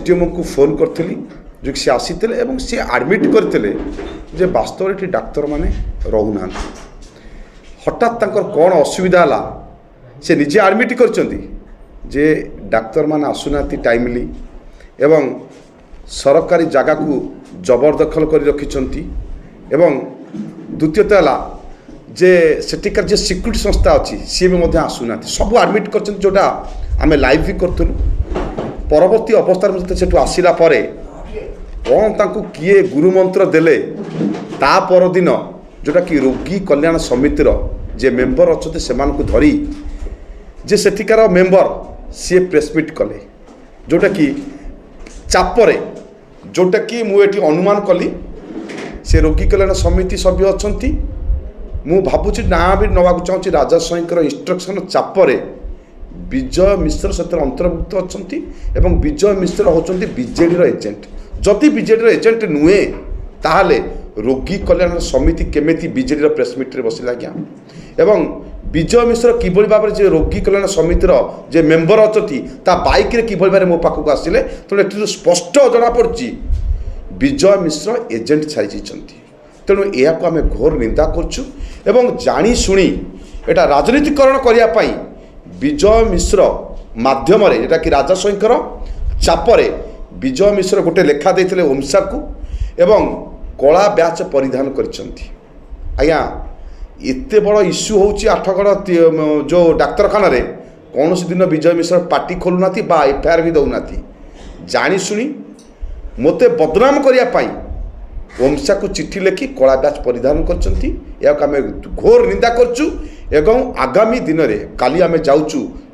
SDM को phone करी जो सी आसी सी आडमिट करते जे वास्तव ये डाक्तर माने रोना हठात कौन असुविधा है से निजे आडमिट कर डाक्तर मान आसुना टाइमली एवं सरकारी जगह को जबरदखल कर रखिंट एवं द्वितीयतः है जे सेठिकार जे सिक्यूरीटी संस्था अच्छी सी भी आसुना सब आडमिट कर जोटा आम लाइव भी करूँ परवर्ती अवस्था से आसला कौन तांको किए गुरुमंत्र देले ता पर दिन जोटा कि रोगी कल्याण समितिर जे मेंबर अच्छे से धरी जे सेठिकार मेंबर सी प्रेसमिट कले जोटा कि चापरे जोटा कि मुझे अनुमान कली से रोगी कल्याण समिति सभ्य अच्छा मु भावुँ ना भी नवाक चाहूँगी राजा स्वाईंकर इंस्ट्रक्शन चापरे विजय मिश्र से अंतर्भुक्त अच्छा विजय मिश्र होती बीजेडी एजेंट जदि बीजेडी एजेंट नुहे ताहले रोगी कल्याण समिति केमिति बीजेडी प्रेसमिट बसला क्या एवं विजय मिश्र किभली भाव में जो रोगी कल्याण समितिर जे मेंबर अच्छा बाइक रे किभली भाव मो पाखक आसिले तेणु स्पष्ट जना पड़ी विजय मिश्र एजेंट छाई तेणु यह आम घोर निंदा करुँ एवं जानी शुणी एटा राजनीतिकरण करने विजय मिश्र माध्यम जोटा कि राजा स्वाईंकर चापरे विजय मिश्र गोटे लेखा देते ओमसा को एवं कला ब्याच परिधान करिया एते बड़ इश्यू होची आठगड़ जो डाक्तरखाना रे कौन दिन विजय मिश्र पार्टी खोलुना एफआईआर भी दौना जानी शुणी मते बदनाम करने ओमसा को चिट्ठी लिखि कला ब्याच परिधान कर घोर निंदा करचु एवं आगामी दिन में काली आम जाऊँ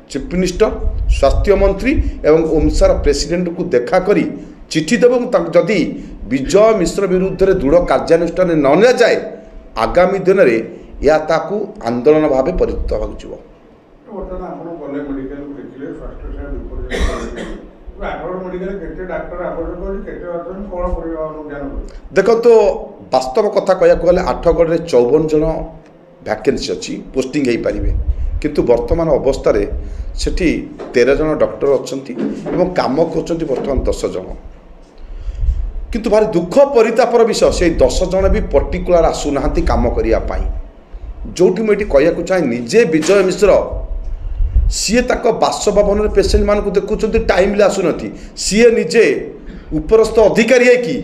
चीफ मिनिस्टर स्वास्थ्य मंत्री एवं ओमसार प्रेसिडेंट को देखा करी चिट्ठी देव जदि विजय मिश्र विरुद्ध में दृढ़ कार्यानुष्ठान न नि जाए आगामी दिन में या ताकू आंदोलन भाव परिणत हो देख तो वास्तव कथा कहया गले आठगढ़ में 54 जन वैकेंसी अच्छी पोस्टिंग हो पारे किंतु वर्तमान अवस्था सेठी 13 जन डॉक्टर अच्छा काम कर बर्तमान 10 जन किंतु भारी दुख परितापर विषय से 10 जन भी पर्टिकुलर आसुना काम करने जो मुझे कहना चाहे निजे विजय मिश्र सी बासभवन में पेसेंट मान देखुं टाइम आसुन सी निजे उपरस्थ अधिकारी है कि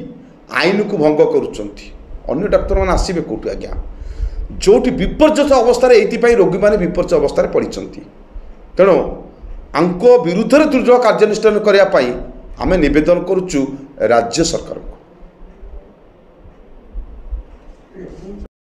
आईन को भंग कर डाक्तर मैंने आसवे कौटू आज्ञा जो विपर्यस्त अवस्था ये रोगी मैंने विपर्य अवस्था पड़ी तेणु आंको विरुद्ध दृढ़ कार्यानुष्ठान करने आम नवेदन करुचु राज्य सरकार को।